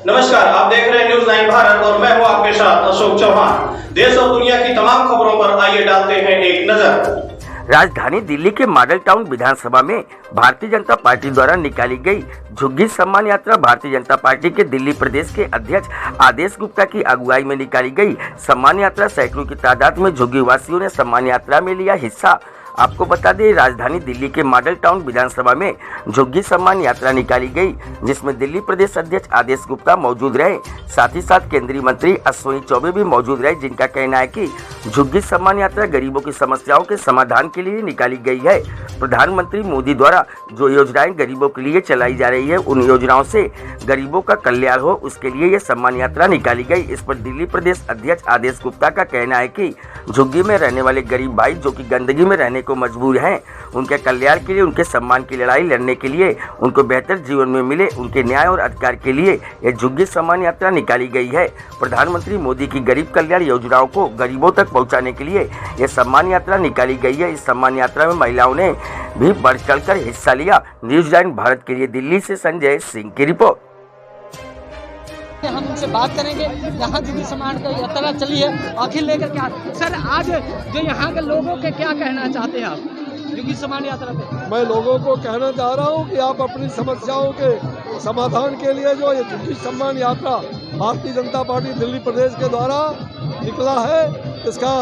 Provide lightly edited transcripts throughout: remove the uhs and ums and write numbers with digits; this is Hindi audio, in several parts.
नमस्कार, आप देख रहे हैं न्यूज 9 भारत और मैं हूं आपके साथ अशोक चौहान। देश और दुनिया की तमाम खबरों पर आइए डालते हैं एक नजर। राजधानी दिल्ली के मॉडल टाउन विधानसभा में भारतीय जनता पार्टी द्वारा निकाली गई झुग्गी सम्मान यात्रा भारतीय जनता पार्टी के दिल्ली प्रदेश के अध्यक्ष आदेश गुप्ता की अगुवाई में निकाली गई। सम्मान यात्रा सैकड़ों की तादाद में झुग्गी वासियों ने सम्मान यात्रा में लिया हिस्सा। आपको बता दें, राजधानी दिल्ली के मॉडल टाउन विधानसभा में झुग्गी सम्मान यात्रा निकाली गई, जिसमें दिल्ली प्रदेश अध्यक्ष आदेश गुप्ता मौजूद रहे। साथ ही साथ केंद्रीय मंत्री अश्विनी चौबे भी मौजूद रहे, जिनका कहना है कि झुग्गी सम्मान यात्रा गरीबों की समस्याओं के समाधान के लिए निकाली गई है। प्रधानमंत्री मोदी द्वारा जो योजनाएं गरीबों के लिए चलाई जा रही है, उन योजनाओं से गरीबों का कल्याण हो, उसके लिए ये सम्मान यात्रा निकाली गई। इस पर दिल्ली प्रदेश अध्यक्ष आदेश गुप्ता का कहना है कि झुग्गी में रहने वाले गरीब भाई जो कि गंदगी में रहने को मजबूर हैं, उनके कल्याण के लिए, उनके सम्मान की लड़ाई लड़ने के लिए, उनको बेहतर जीवन में मिले, उनके न्याय और अधिकार के लिए ये झुग्गी सम्मान यात्रा निकाली गई है। प्रधानमंत्री मोदी की गरीब कल्याण योजनाओं को गरीबों तक पहुंचाने के लिए ये सम्मान यात्रा निकाली गई है। इस सम्मान यात्रा में महिलाओं ने भी बढ़ चढ़कर हिस्सा लिया। न्यूज 9 भारत के लिए दिल्ली से संजय सिंह की रिपोर्ट। हम उनसे बात करेंगे। यहाँ झुग्गी समाज का यात्रा चली है, आखिर लेकर क्या सर आज जो यहाँ के लोगों के क्या कहना चाहते हैं आप झुग्गी समाज यात्रा पे? मैं लोगों को कहना चाह रहा हूँ कि आप अपनी समस्याओं के समाधान के लिए जो ये झुग्गी सम्मान यात्रा भारतीय जनता पार्टी दिल्ली प्रदेश के द्वारा निकला है, इसका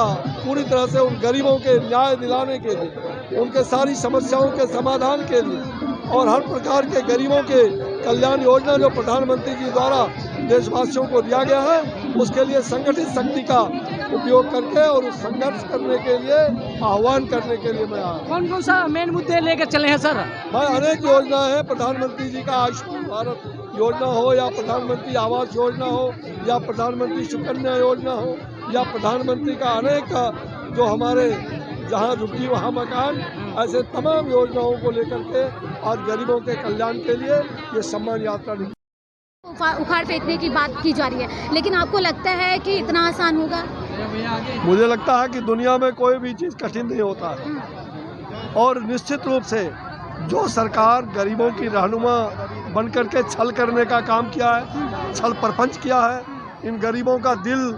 पूरी तरह से उन गरीबों के न्याय दिलाने के लिए, उनके सारी समस्याओं के समाधान के लिए और हर प्रकार के गरीबों के कल्याण योजना जो प्रधानमंत्री जी द्वारा देशवासियों को दिया गया है, उसके लिए संगठित शक्ति का उपयोग करके और उस संघर्ष करने के लिए आह्वान करने के लिए मैं आया। कौन कौन सा मेन मुद्दे लेकर चले हैं सर? भाई अनेक योजना है, प्रधानमंत्री जी का आयुष्मान भारत योजना हो या प्रधानमंत्री आवास योजना हो या प्रधानमंत्री सुकन्या योजना हो या प्रधानमंत्री का अनेक जो हमारे जहाँ झुग्गी वहाँ मकान, ऐसे तमाम योजनाओं को लेकर के आज गरीबों के कल्याण के लिए ये सम्मान यात्रा उखाड़ फेंकने की बात की जा रही है, लेकिन आपको लगता है कि इतना आसान होगा? मुझे लगता है कि दुनिया में कोई भी चीज़ कठिन नहीं होता है और निश्चित रूप से जो सरकार गरीबों की रहनुमा बन करके छल करने का काम किया है, छल प्रपंच किया है, इन गरीबों का दिल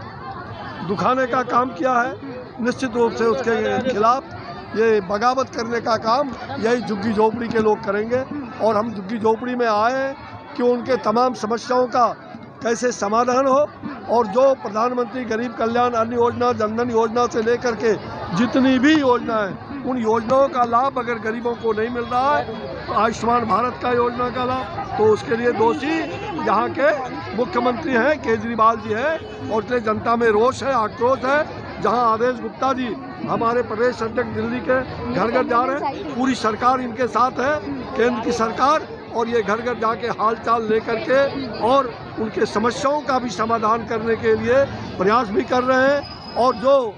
दुखाने का काम किया है, निश्चित रूप से उसके खिलाफ ये बगावत करने का काम यही झुग्गी झोपड़ी के लोग करेंगे। और हम झुग्गी झोपड़ी में आए कि उनके तमाम समस्याओं का कैसे समाधान हो और जो प्रधानमंत्री गरीब कल्याण अन्न योजना, जनधन योजना से लेकर के जितनी भी योजनाएं, उन योजनाओं का लाभ अगर गरीबों को नहीं मिल रहा है, तो आयुष्मान भारत का योजना का लाभ, तो उसके लिए दोषी यहाँ के मुख्यमंत्री हैं, केजरीवाल जी हैं। और इसलिए जनता में रोष है, आक्रोश है। जहाँ आदेश गुप्ता जी हमारे प्रदेश अध्यक्ष दिल्ली के घर घर जा रहे हैं, पूरी सरकार इनके साथ है, केंद्र की सरकार, और ये घर घर जाके हालचाल लेकर के और उनके समस्याओं का भी समाधान करने के लिए प्रयास भी कर रहे हैं। और जो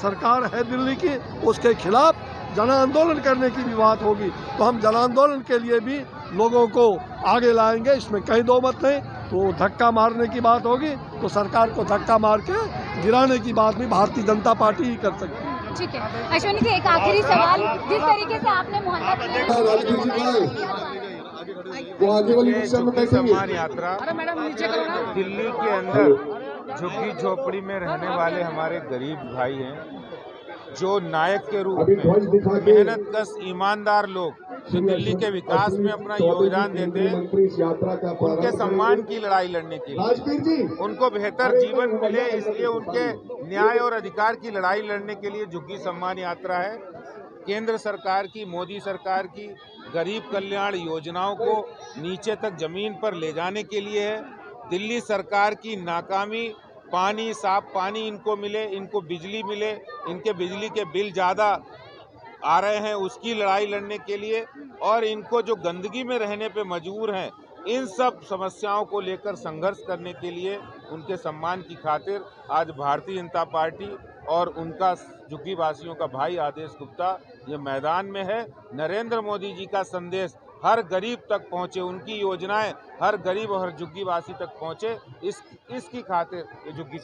सरकार है दिल्ली की, उसके खिलाफ जन आंदोलन करने की भी बात होगी, तो हम जन आंदोलन के लिए भी लोगों को आगे लाएंगे, इसमें कहीं दो मत नहीं। तो धक्का मारने की बात होगी तो सरकार को धक्का मार के गिराने की बात भी भारतीय जनता पार्टी ही कर सकती है। ठीक है अश्विनी जी, एक आखिरी सवाल, जिस तरीके से आपने सम्मान यात्रा दिल्ली के अंदर झुग्गी झोपड़ी में रहने वाले हमारे गरीब भाई हैं, जो नायक के रूप में मेहनत कश ईमानदार लोग जो दिल्ली के विकास में अपना योगदान देते हैं, उनके सम्मान की लड़ाई लड़ने के लिए, उनको बेहतर जीवन मिले, इसलिए उनके न्याय और अधिकार की लड़ाई लड़ने के लिए झुग्गी सम्मान यात्रा है। केंद्र सरकार की, मोदी सरकार की गरीब कल्याण योजनाओं को नीचे तक जमीन पर ले जाने के लिए है। दिल्ली सरकार की नाकामी, पानी, साफ पानी इनको मिले, इनको बिजली मिले, इनके बिजली के बिल ज़्यादा आ रहे हैं, उसकी लड़ाई लड़ने के लिए, और इनको जो गंदगी में रहने पे मजबूर हैं, इन सब समस्याओं को लेकर संघर्ष करने के लिए, उनके सम्मान की खातिर आज भारतीय जनता पार्टी और उनका झुग्गी वासियों का भाई आदेश गुप्ता ये मैदान में है। नरेंद्र मोदी जी का संदेश हर गरीब तक पहुंचे, उनकी योजनाएं हर गरीब और हर झुग्गी वासी तक पहुंचे, इसकी खातिर ये झुग्गी